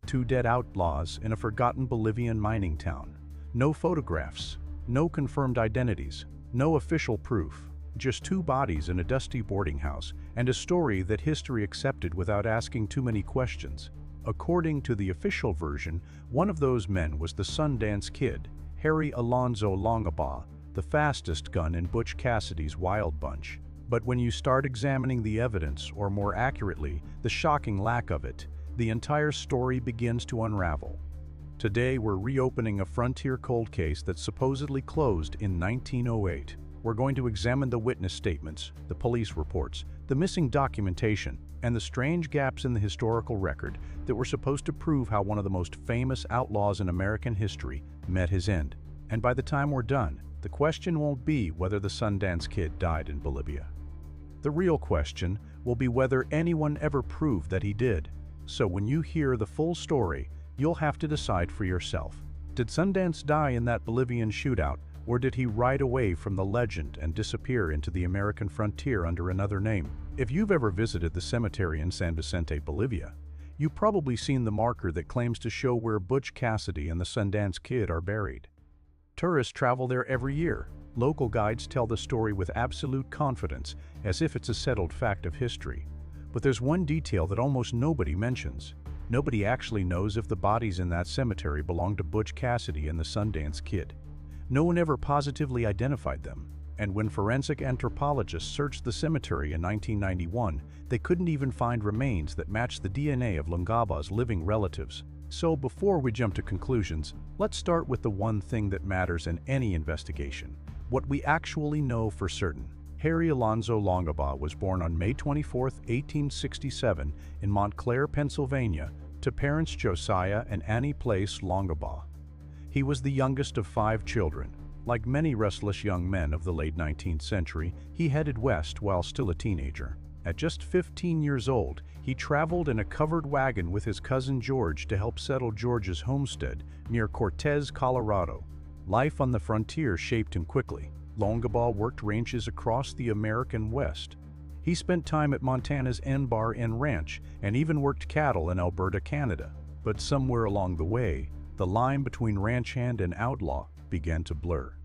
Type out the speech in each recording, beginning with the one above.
Two dead outlaws in a forgotten Bolivian mining town. No photographs, no confirmed identities, no official proof, just two bodies in a dusty boarding house, and a story that history accepted without asking too many questions. According to the official version, one of those men was the Sundance Kid, Harry Longabaugh, the fastest gun in Butch Cassidy's Wild Bunch. But when you start examining the evidence, or more accurately, the shocking lack of it, the entire story begins to unravel. Today we're reopening a frontier cold case that supposedly closed in 1908. We're going to examine the witness statements, the police reports, the missing documentation, and the strange gaps in the historical record that were supposed to prove how one of the most famous outlaws in American history met his end. And by the time we're done, the question won't be whether the Sundance Kid died in Bolivia. The real question will be whether anyone ever proved that he did. So when you hear the full story, you'll have to decide for yourself. Did Sundance die in that Bolivian shootout, or did he ride away from the legend and disappear into the American frontier under another name? If you've ever visited the cemetery in San Vicente, Bolivia, you've probably seen the marker that claims to show where Butch Cassidy and the Sundance Kid are buried. Tourists travel there every year. Local guides tell the story with absolute confidence, as if it's a settled fact of history. But there's one detail that almost nobody mentions. Nobody actually knows if the bodies in that cemetery belong to Butch Cassidy and the Sundance Kid. No one ever positively identified them, and when forensic anthropologists searched the cemetery in 1991, they couldn't even find remains that matched the DNA of Longabaugh's living relatives. So before we jump to conclusions, let's start with the one thing that matters in any investigation: what we actually know for certain. Harry Longabaugh was born on May 24, 1867 in Montclair, Pennsylvania, to parents Josiah and Annie Place Longabaugh. He was the youngest of 5 children. Like many restless young men of the late 19th century, he headed west while still a teenager. At just 15 years old, he traveled in a covered wagon with his cousin George to help settle George's homestead near Cortez, Colorado. Life on the frontier shaped him quickly. Longabaugh worked ranches across the American West. He spent time at Montana's N-Bar and Ranch and even worked cattle in Alberta, Canada. But somewhere along the way, the line between ranch hand and outlaw began to blur.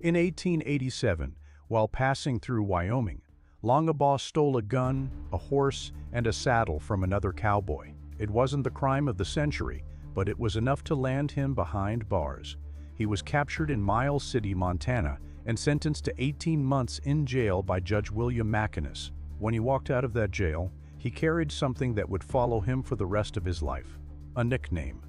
In 1887, while passing through Wyoming, Longabaugh stole a gun, a horse, and a saddle from another cowboy. It wasn't the crime of the century, but it was enough to land him behind bars. He was captured in Miles City, Montana, and sentenced to 18 months in jail by Judge William McInnes. When he walked out of that jail, he carried something that would follow him for the rest of his life: a nickname.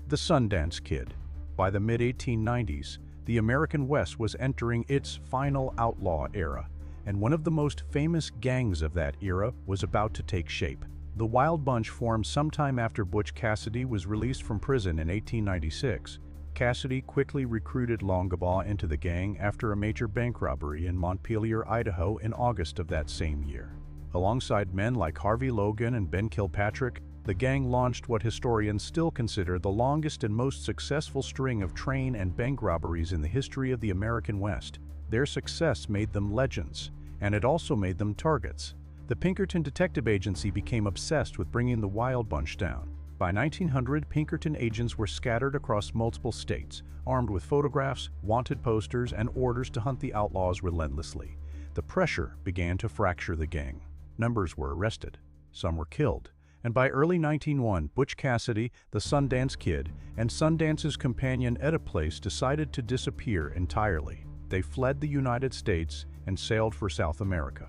The Sundance Kid. By the mid-1890s, the American West was entering its final outlaw era, and one of the most famous gangs of that era was about to take shape. The Wild Bunch formed sometime after Butch Cassidy was released from prison in 1896. Cassidy quickly recruited Longabaugh into the gang after a major bank robbery in Montpelier, Idaho in August of that same year. Alongside men like Harvey Logan and Ben Kilpatrick, the gang launched what historians still consider the longest and most successful string of train and bank robberies in the history of the American West. Their success made them legends, and it also made them targets. The Pinkerton Detective Agency became obsessed with bringing the Wild Bunch down. By 1900, Pinkerton agents were scattered across multiple states, armed with photographs, wanted posters, and orders to hunt the outlaws relentlessly. The pressure began to fracture the gang. Numbers were arrested, some were killed, and by early 1901, Butch Cassidy, the Sundance Kid, and Sundance's companion Etta Place decided to disappear entirely. They fled the United States and sailed for South America.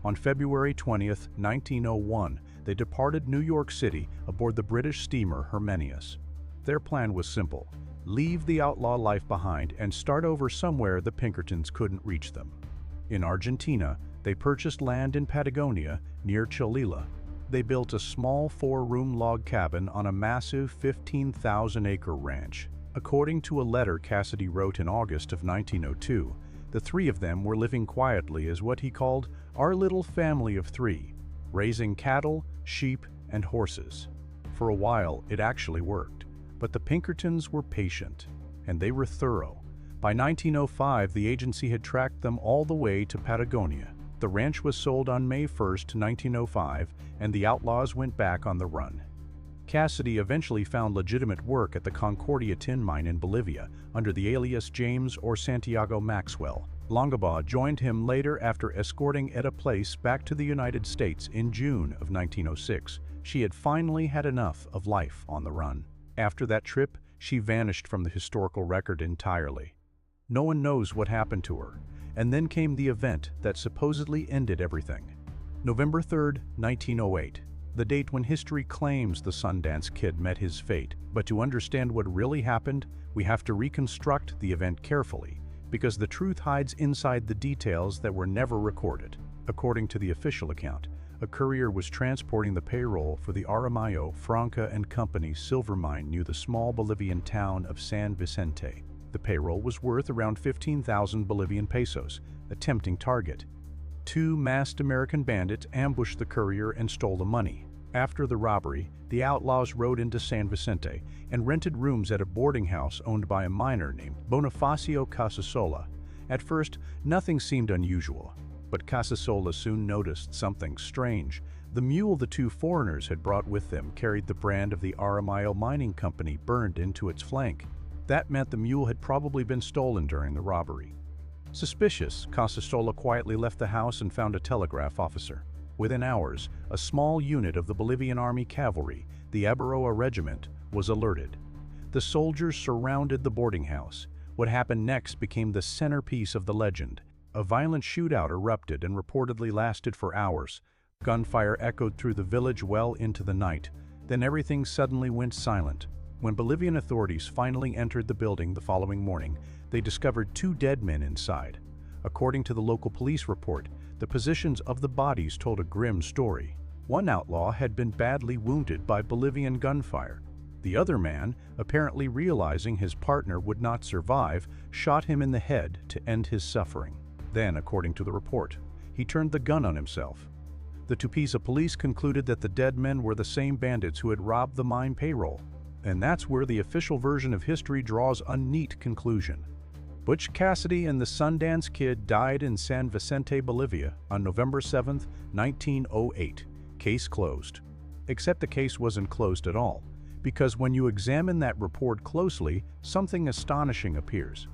On February 20, 1901, they departed New York City aboard the British steamer Herminius. Their plan was simple: leave the outlaw life behind and start over somewhere the Pinkertons couldn't reach them. In Argentina, they purchased land in Patagonia near Cholila. They built a small 4-room log cabin on a massive 15,000-acre ranch. According to a letter Cassidy wrote in August of 1902, the 3 of them were living quietly as what he called our little family of 3, raising cattle, sheep, and horses. For a while, it actually worked, but the Pinkertons were patient, and they were thorough. By 1905, the agency had tracked them all the way to Patagonia. The ranch was sold on May 1, 1905, and the outlaws went back on the run. Cassidy eventually found legitimate work at the Concordia tin mine in Bolivia under the alias James or Santiago Maxwell. Longabaugh joined him later after escorting Etta Place back to the United States in June of 1906. She had finally had enough of life on the run. After that trip, she vanished from the historical record entirely. No one knows what happened to her, and then came the event that supposedly ended everything. November 3, 1908, the date when history claims the Sundance Kid met his fate. But to understand what really happened, we have to reconstruct the event carefully, because the truth hides inside the details that were never recorded. According to the official account, a courier was transporting the payroll for the Aramayo, Franca and Company silver mine near the small Bolivian town of San Vicente. The payroll was worth around 15,000 Bolivian pesos, a tempting target. Two masked American bandits ambushed the courier and stole the money. After the robbery, the outlaws rode into San Vicente and rented rooms at a boarding house owned by a miner named Bonifacio Casasola. At first, nothing seemed unusual, but Casasola soon noticed something strange. The mule the two foreigners had brought with them carried the brand of the Aramayo Mining Company burned into its flank. That meant the mule had probably been stolen during the robbery. Suspicious, Casasola quietly left the house and found a telegraph officer. Within hours, a small unit of the Bolivian Army Cavalry, the Abaroa Regiment, was alerted. The soldiers surrounded the boarding house. What happened next became the centerpiece of the legend. A violent shootout erupted and reportedly lasted for hours. Gunfire echoed through the village well into the night. Then everything suddenly went silent. When Bolivian authorities finally entered the building the following morning, they discovered two dead men inside. According to the local police report, the positions of the bodies told a grim story. One outlaw had been badly wounded by Bolivian gunfire. The other man, apparently realizing his partner would not survive, shot him in the head to end his suffering. Then, according to the report, he turned the gun on himself. The Tupiza police concluded that the dead men were the same bandits who had robbed the mine payroll. And that's where the official version of history draws a neat conclusion. Butch Cassidy and the Sundance Kid died in San Vicente, Bolivia on November 7, 1908. Case closed. Except the case wasn't closed at all, because when you examine that report closely, something astonishing appears.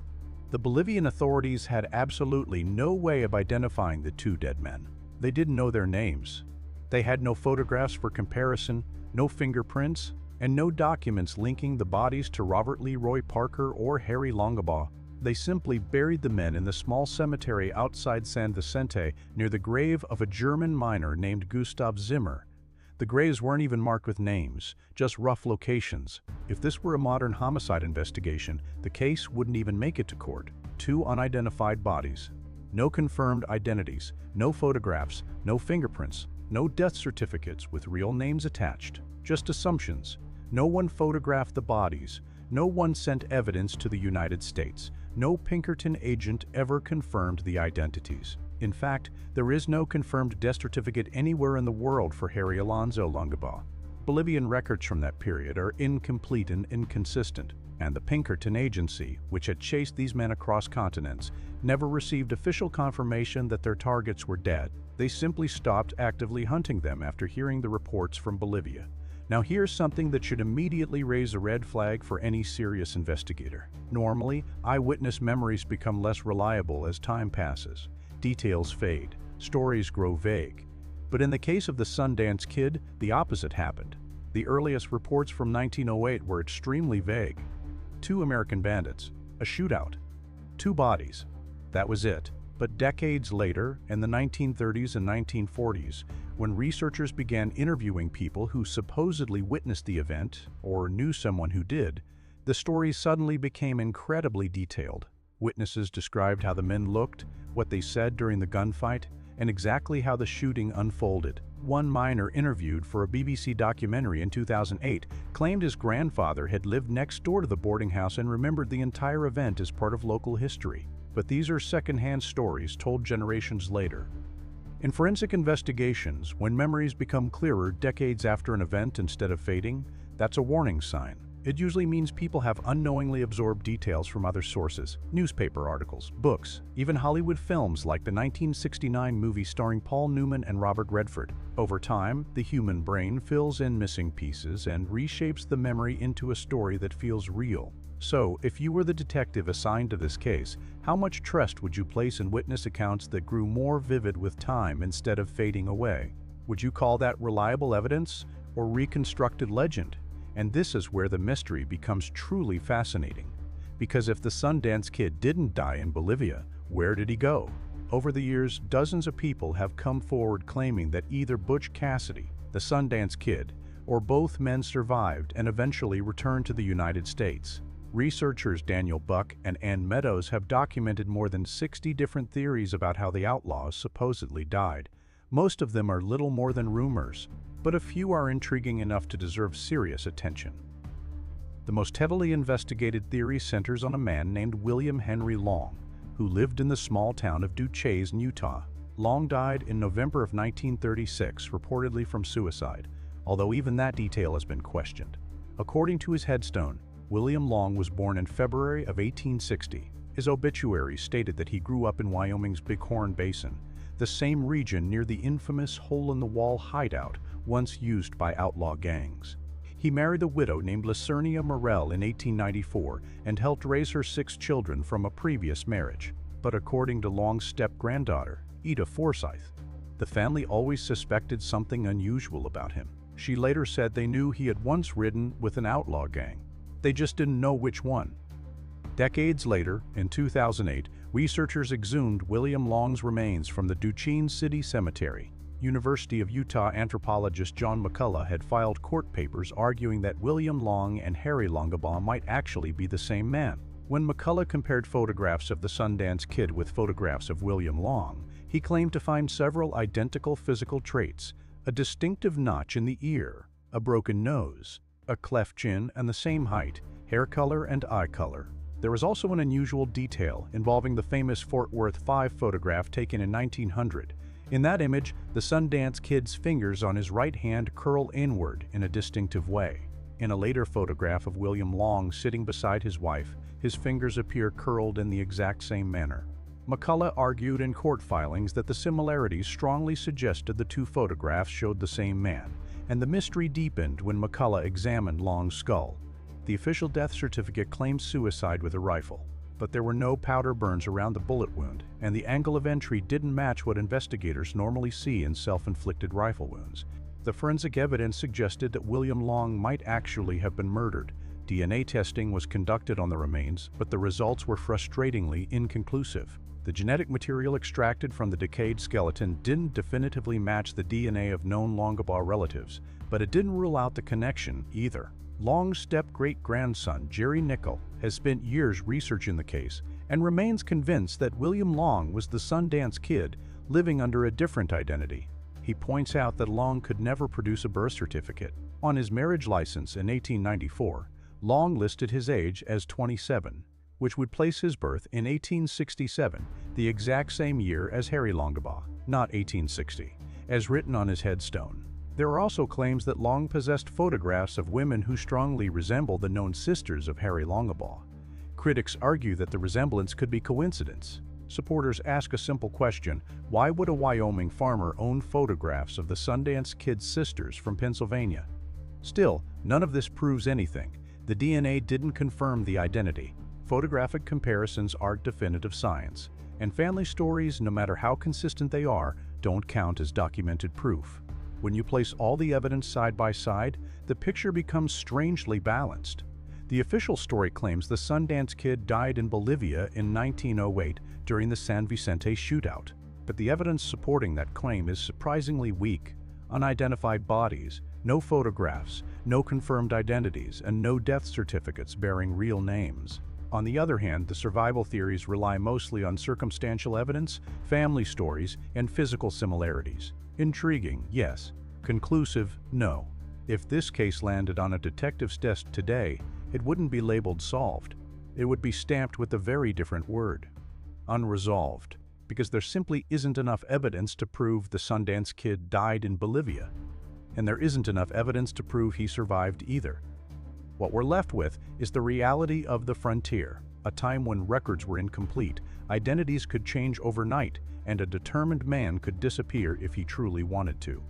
The Bolivian authorities had absolutely no way of identifying the two dead men. They didn't know their names. They had no photographs for comparison, no fingerprints, and no documents linking the bodies to Robert Leroy Parker or Harry Longabaugh. They simply buried the men in the small cemetery outside San Vicente near the grave of a German miner named Gustav Zimmer. The graves weren't even marked with names, just rough locations. If this were a modern homicide investigation, the case wouldn't even make it to court. Two unidentified bodies. No confirmed identities, no photographs, no fingerprints, no death certificates with real names attached. Just assumptions. No one photographed the bodies. No one sent evidence to the United States. No Pinkerton agent ever confirmed the identities. In fact, there is no confirmed death certificate anywhere in the world for Harry Longabaugh. Bolivian records from that period are incomplete and inconsistent, and the Pinkerton Agency, which had chased these men across continents, never received official confirmation that their targets were dead. They simply stopped actively hunting them after hearing the reports from Bolivia. Now here's something that should immediately raise a red flag for any serious investigator. Normally, eyewitness memories become less reliable as time passes. Details fade, stories grow vague. But in the case of the Sundance Kid, the opposite happened. The earliest reports from 1908 were extremely vague. Two American bandits, a shootout, two bodies. That was it. But decades later, in the 1930s and 1940s, when researchers began interviewing people who supposedly witnessed the event or knew someone who did, the stories suddenly became incredibly detailed. Witnesses described how the men looked, what they said during the gunfight, and exactly how the shooting unfolded. One miner interviewed for a BBC documentary in 2008 claimed his grandfather had lived next door to the boarding house and remembered the entire event as part of local history. But these are second-hand stories told generations later. In forensic investigations, when memories become clearer decades after an event instead of fading, that's a warning sign. It usually means people have unknowingly absorbed details from other sources, newspaper articles, books, even Hollywood films like the 1969 movie starring Paul Newman and Robert Redford. Over time, the human brain fills in missing pieces and reshapes the memory into a story that feels real. So, if you were the detective assigned to this case, how much trust would you place in witness accounts that grew more vivid with time instead of fading away? Would you call that reliable evidence or reconstructed legend? And this is where the mystery becomes truly fascinating. Because if the Sundance Kid didn't die in Bolivia, where did he go? Over the years, dozens of people have come forward claiming that either Butch Cassidy, the Sundance Kid, or both men survived and eventually returned to the United States. Researchers Daniel Buck and Ann Meadows have documented more than 60 different theories about how the outlaws supposedly died. Most of them are little more than rumors, but a few are intriguing enough to deserve serious attention. The most heavily investigated theory centers on a man named William Henry Long, who lived in the small town of Duchesne, Utah. Long died in November of 1936, reportedly from suicide, although even that detail has been questioned. According to his headstone, William Long was born in February of 1860. His obituary stated that he grew up in Wyoming's Bighorn Basin, the same region near the infamous hole-in-the-wall hideout once used by outlaw gangs. He married a widow named Lacernia Morrell in 1894 and helped raise her 6 children from a previous marriage. But according to Long's step-granddaughter, Ida Forsyth, the family always suspected something unusual about him. She later said they knew he had once ridden with an outlaw gang. They just didn't know which one. Decades later, in 2008, researchers exhumed William Long's remains from the Duchesne City Cemetery. University of Utah anthropologist John McCullough had filed court papers arguing that William Long and Harry Longabaugh might actually be the same man. When McCullough compared photographs of the Sundance Kid with photographs of William Long, he claimed to find several identical physical traits: a distinctive notch in the ear, a broken nose, a cleft chin, and the same height, hair color, and eye color. There was also an unusual detail involving the famous Fort Worth 5 photograph taken in 1900. In that image, the Sundance Kid's fingers on his right hand curl inward in a distinctive way. In a later photograph of William Long sitting beside his wife, his fingers appear curled in the exact same manner. McCullough argued in court filings that the similarities strongly suggested the two photographs showed the same man, and the mystery deepened when McCullough examined Long's skull. The official death certificate claimed suicide with a rifle, but there were no powder burns around the bullet wound, and the angle of entry didn't match what investigators normally see in self-inflicted rifle wounds. The forensic evidence suggested that William Long might actually have been murdered. DNA testing was conducted on the remains, but the results were frustratingly inconclusive. The genetic material extracted from the decayed skeleton didn't definitively match the DNA of known Longabaugh relatives, but it didn't rule out the connection either. Long's step-great-grandson, Jerry Nickel, has spent years researching the case and remains convinced that William Long was the Sundance Kid living under a different identity. He points out that Long could never produce a birth certificate. On his marriage license in 1894, Long listed his age as 27, which would place his birth in 1867, the exact same year as Harry Longabaugh, not 1860, as written on his headstone. There are also claims that Long possessed photographs of women who strongly resemble the known sisters of Harry Longabaugh. Critics argue that the resemblance could be coincidence. Supporters ask a simple question: why would a Wyoming farmer own photographs of the Sundance Kid's sisters from Pennsylvania? Still, none of this proves anything. The DNA didn't confirm the identity. Photographic comparisons aren't definitive science, and family stories, no matter how consistent they are, don't count as documented proof. When you place all the evidence side by side, the picture becomes strangely balanced. The official story claims the Sundance Kid died in Bolivia in 1908 during the San Vicente shootout, but the evidence supporting that claim is surprisingly weak. Unidentified bodies, no photographs, no confirmed identities, and no death certificates bearing real names. On the other hand, the survival theories rely mostly on circumstantial evidence, family stories, and physical similarities. Intriguing, yes. Conclusive, no. If this case landed on a detective's desk today, it wouldn't be labeled solved. It would be stamped with a very different word: unresolved, because there simply isn't enough evidence to prove the Sundance Kid died in Bolivia, and there isn't enough evidence to prove he survived either. What we're left with is the reality of the frontier, a time when records were incomplete, identities could change overnight, and a determined man could disappear if he truly wanted to.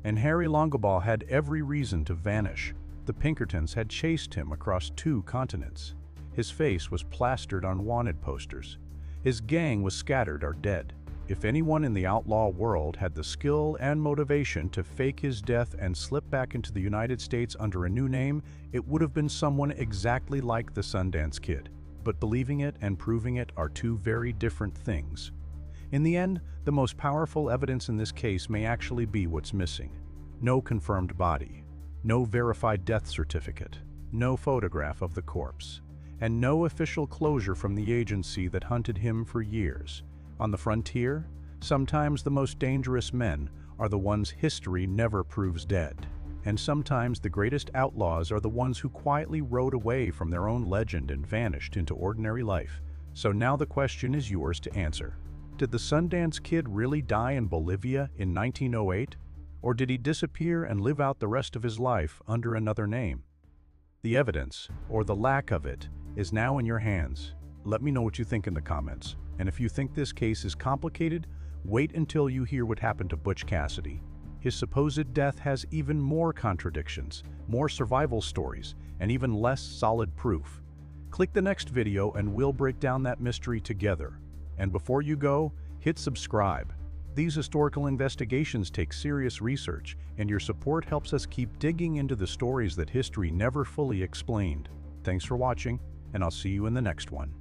And Harry Longabaugh had every reason to vanish. The Pinkertons had chased him across 2 continents. His face was plastered on wanted posters. His gang was scattered or dead. If anyone in the outlaw world had the skill and motivation to fake his death and slip back into the United States under a new name, it would have been someone exactly like the Sundance Kid. But believing it and proving it are 2 very different things. In the end, the most powerful evidence in this case may actually be what's missing. No confirmed body, no verified death certificate, no photograph of the corpse, and no official closure from the agency that hunted him for years. On the frontier, sometimes the most dangerous men are the ones history never proves dead. And sometimes the greatest outlaws are the ones who quietly rode away from their own legend and vanished into ordinary life. So now the question is yours to answer. Did the Sundance Kid really die in Bolivia in 1908? Or did he disappear and live out the rest of his life under another name? The evidence, or the lack of it, is now in your hands. Let me know what you think in the comments. And if you think this case is complicated, wait until you hear what happened to Butch Cassidy. His supposed death has even more contradictions, more survival stories, and even less solid proof. Click the next video and we'll break down that mystery together. And before you go, hit subscribe. These historical investigations take serious research, and your support helps us keep digging into the stories that history never fully explained. Thanks for watching, and I'll see you in the next one.